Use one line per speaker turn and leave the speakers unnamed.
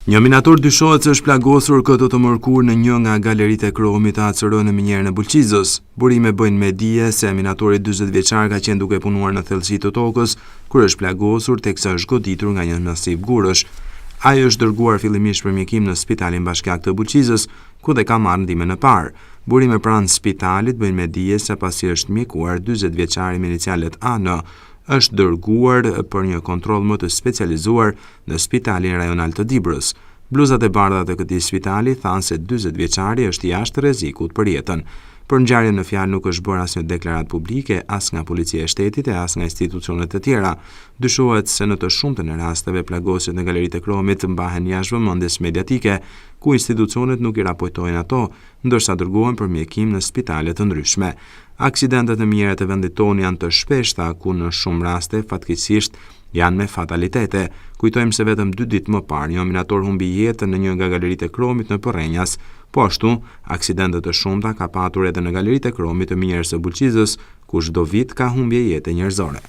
Një minator dyshohet se është plagosur këtë të mërkur në një nga galeritë e Kromit të ACR në Minjerën e Bulqizës. Burime bëjnë me dije se minatori 40 vjeçar ka qenë duke punuar në thellësi të tokës kur është plagosur teksa është goditur nga një masiv gurësh. Ai është dërguar fillimisht për mjekim në Spitalin Bashkiak të Bulqizës, ku dhe ka marrë ndihmën e parë. Burime pranë spitalit bëjnë me dije se pasi është mjekuar 40 vjeçari me inicialet AN, është dërguar për një kontroll më të specializuar në Spitalin Rajonal të Dibrës. Bluzat e bardha të këtij spitali thanë se 40 vjeçari është jashtë rrezikut për jetën. Për ngjarjen në fjalë nuk është bërë asnjë deklaratë publike as nga policia e shtetit e as nga institucionet e tjera. Dyshohet se në të shumtën e rasteve plagosjet në galeritë e Kromit mbahen jashtë vëmendjes mediatike, ku institucionet nuk i raportojnë ato, ndërsa dërgohen për mjekim në spitale të ndryshme. Aksidentet në Minjerët e vendit tonë janë të shpeshta, ku në shumë raste fatkeqësisht janë me fatalitete. Kujtojmë se vetëm 2 ditë më parë një minator humbi jetën në një nga galeritë e Kromit në Porrenjas. Po ashtu, aksidente të shumta ka patur edhe në galeritë e Kromit të Minjerës së Bulqizës, ku çdo vit ka humbje jetë njerëzore.